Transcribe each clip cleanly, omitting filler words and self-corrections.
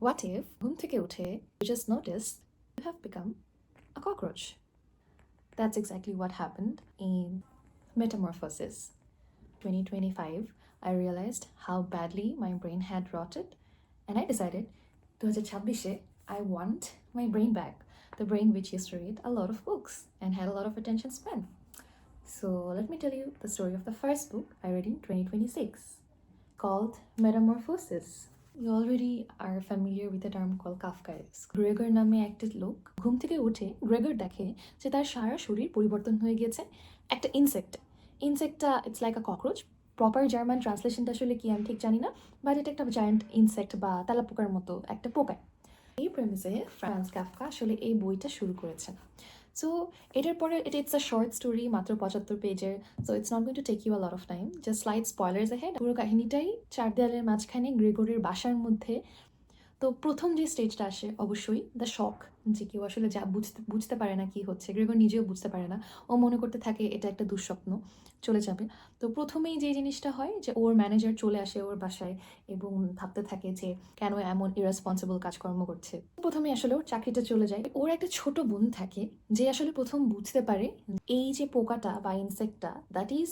What if ঘুম থেকে উঠে you just notice you have become a cockroach? That's exactly what happened in Metamorphosis 2025. I realized how badly my brain had rotted, and I decided 2026 I want my brain back. The brain which used to read a lot of books and had a lot of attention span. So let me tell you the story of the first book I read in 2026 called Metamorphosis. You already are familiar with the term called Kafkaesque. Gregor নামে একটা লোক ঘুম থেকে উঠে Gregor দেখে যে তার সারা শরীর পরিবর্তন হয়ে গিয়েছে একটা ইনসেক্টটা it's like a cockroach. Proper German ট্রান্সলেশনটা আসলে কি আমি ঠিক জানি না, বাট এটা একটা জায়ান্ট ইনসেক্ট বা তেলাপোকার মতো একটা পোকায়। এই প্রেমিসে ফ্রান্স কাফকা আসলে এই বইটা শুরু করেছেন। সো এটার পরে ইটস আ শর্ট স্টোরি, মাত্র ৭৫ পেজের। So it's not going to take you a lot of time, just slide spoilers ahead. পুরো কাহিনীটাই চার দেয়ালের মাঝখানে গ্রেগরের বাসার মধ্যে। তো প্রথম যে স্টেজটা আসে অবশ্যই দ্য শক, যে কেউ আসলে যা বুঝতে পারে না কি হচ্ছে, গ্রেগর নিজেও বুঝতে পারে না। ও মনে করতে থাকে এটা একটা দুঃস্বপ্ন, চলে যাবে। তো প্রথমেই যে জিনিসটা হয় যে ওর ম্যানেজার চলে আসে ওর বাসায় এবং ভাবতে থাকে যে কেন এমন ইরেসপন্সিবল কাজকর্ম করছে। প্রথমে আসলে ওর চাকরিটা চলে যায়। ওর একটা ছোট বোন থাকে যে আসলে প্রথম বুঝতে পারে এই যে পোকাটা বা ইনসেক্টটা দ্যাট ইজ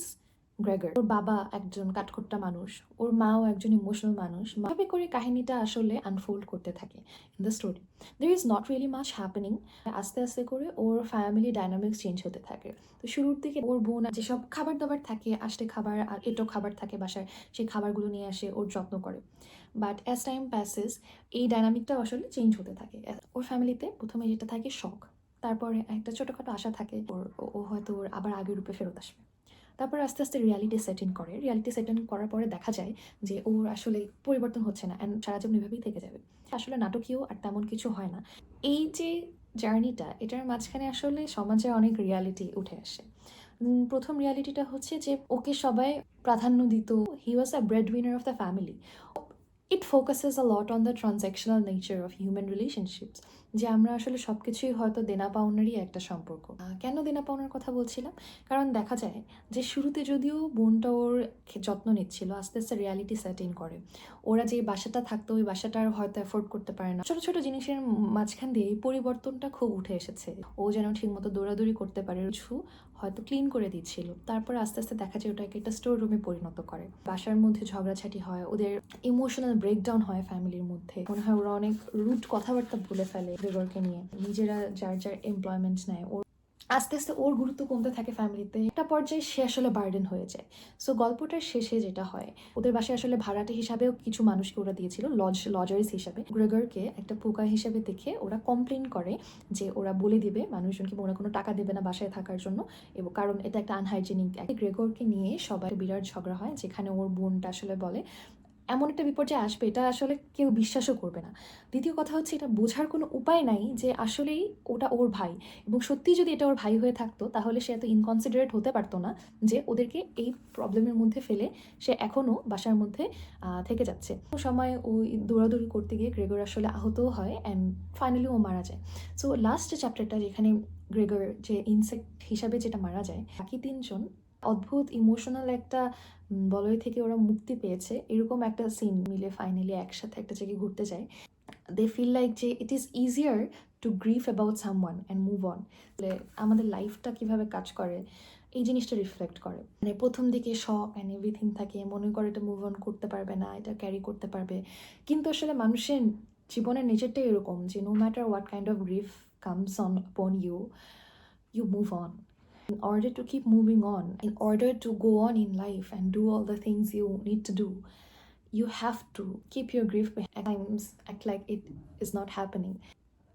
গ্রেগর। ওর বাবা একজন কাঠখোট্টা মানুষ, ওর মাও একজন ইমোশনাল মানুষ। ভাবে করে কাহিনীটা আসলে আনফোল্ড করতে থাকে in the story. There is not really much happening. আস্তে আস্তে করে ওর ফ্যামিলি ডাইনামিক্স চেঞ্জ হতে থাকে। তো শুরুর দিকে ওর বোন যেসব খাবার দাবার থাকে, আসতে খাবার আর এটো খাবার থাকে বাসায়, সেই খাবারগুলো নিয়ে আসে, ওর যত্ন করে। বাট অ্যাজ টাইম প্যাসেস এই ডাইনামিকটা আসলে চেঞ্জ হতে থাকে। ওর ফ্যামিলিতে প্রথমে যেটা থাকে শখ, তারপরে একটা ছোটোখাটো আশা থাকে ওর ও হয়তো ওর আবার আগের রূপে ফেরত আসবে। তারপর আস্তে আস্তে রিয়ালিটি সেট ইন করে। রিয়ালিটি সেট ইন করার পরে দেখা যায় যে ওর আসলে পরিবর্তন হচ্ছে না অ্যান্ড সারা জীবন এভাবেই থেকে যাবে। আসলে নাটকীয় আর তেমন কিছু হয় না। এই যে জার্নিটা, এটার মাঝখানে আসলে সমাজে অনেক রিয়ালিটি উঠে আসে। প্রথম রিয়ালিটিটা হচ্ছে যে ওকে সবাই প্রাধান্য দিত। He was a breadwinner of the family. It focuses a lot on the transactional nature of human relationships, যে আমরা আসলে সব কিছুই হয়তো দেনা পাওনারই একটা সম্পর্ক। কেন দেনা পাওনার কথা বলছিলাম? কারণ দেখা যায় যে শুরুতে যদিও বোনটা ওর যত্ন নিচ্ছিল, আস্তে আস্তে রিয়ালিটি সেট ইন করে। ওরা যে বাসাটা থাকতো ওই বাসাটা আর হয়তো অ্যাফোর্ড করতে পারে না। ছোট ছোট জিনিসের মাঝখান দিয়ে এই পরিবর্তনটা খুব উঠে এসেছে। ও যেন ঠিকমতো দৌড়াদৌড়ি করতে পারে, কিছু হয়তো ক্লিন করে দিচ্ছিল। তারপর আস্তে আস্তে দেখা যায় ওটাকে একটা স্টোর রুমে পরিণত করে। বাসার মধ্যে ঝগড়াঝাটি হয়, ওদের ইমোশনাল ব্রেকডাউন হয় ফ্যামিলির মধ্যে। মনে হয় ওরা অনেক রুট কথাবার্তা বলে ফেলে গ্রেগরকে নিয়ে। নিজেরা যার যার এমপ্লয়মেন্ট নেয়। ওর আস্তে আস্তে ওর গুরুত্ব কমতে থাকে ফ্যামিলিতে। একটা পর্যায়ে সে আসলে বার্ডেন হয়ে যায়। সো গল্পটার শেষে যেটা হয়, ওদের বাসায় আসলে ভাড়াটে হিসাবেও কিছু মানুষকে ওরা দিয়েছিল, লজার্স হিসাবে। গ্রেগরকে একটা পোকা হিসাবে দেখে ওরা কমপ্লেন করে যে ওরা বলে দিবে মানুষজনকে, ওরা কোনো টাকা দেবে না বাসায় থাকার জন্য, এবং কারণ এটা একটা আনহাইজেনিক। গ্রেগরকে নিয়ে সবাই বিরাট ঝগড়া হয়, যেখানে ওর বোনটা আসলে বলে এমন একটা বিপর্যয় আসবে এটা আসলে কেউ বিশ্বাসও করবে না। দ্বিতীয় কথা হচ্ছে এটা বোঝার কোনো উপায় নাই যে আসলেই ওটা ওর ভাই, এবং সত্যিই যদি এটা ওর ভাই হয়ে থাকতো তাহলে সে এত ইনকনসিডারেট হতে পারতো না যে ওদেরকে এই প্রবলেমের মধ্যে ফেলে সে এখনও বাসার মধ্যে থেকে যাচ্ছে। সময় ওই দৌড়াদৌড়ি করতে গিয়ে গ্রেগর আসলে আহতও হয় অ্যান্ড ফাইনালি ও মারা যায়। সো লাস্ট চ্যাপ্টারটা যেখানে গ্রেগর যে ইনসেক্ট হিসাবে যেটা মারা যায়, বাকি তিনজন অদ্ভুত ইমোশনাল একটা বলয় থেকে ওরা মুক্তি পেয়েছে, এরকম একটা সিন মিলে ফাইনালি একসাথে একটা জায়গায় ঘুরতে যায়। দে ফিল লাইক যে it is easier two grieve about someone and move on. আমাদের লাইফটা কিভাবে কাজ করে এই জিনিসটা রিফ্লেক্ট করে। মানে প্রথম দিকে শক অ্যান্ড এভরিথিং থাকে, মনে করে এটা মুভ অন করতে পারবে না, এটা ক্যারি করতে পারবে। কিন্তু আসলে মানুষের জীবনের নেচারটাই এরকম যে no matter what kind of grief comes on upon you, you move on. In order to keep moving on, in order to go on in life and do all the things you need to do, you have to keep your grief behind. At times, act like it is not happening.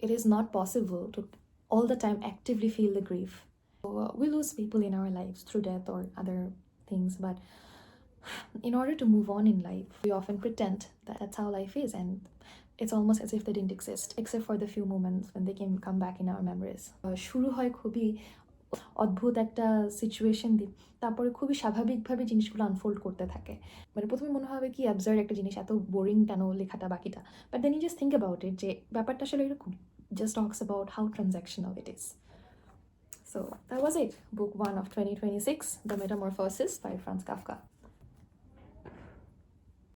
It is not possible to all the time actively feel the grief. So, we lose people in our lives through death or other things, but in order to move on in life, we often pretend that that's how life is, and it's almost as if they didn't exist, except for the few moments when they can come back in our memories. শুরু হয় খুবই অদ্ভুত একটা situation দিয়ে, তারপরে খুবই স্বাভাবিকভাবে জিনিসগুলো আনফোল্ড করতে থাকে। মানে প্রথমে মনে হবে কি অ্যাবসার্ড একটা জিনিস, এত বোরিং কেন লেখাটা বাকিটা, but then you just think about it যে ব্যাপারটা আসলে এরকম, just talks about how transactional it is. So that was it. Book 1 of 2026, The Metamorphosis by Franz Kafka.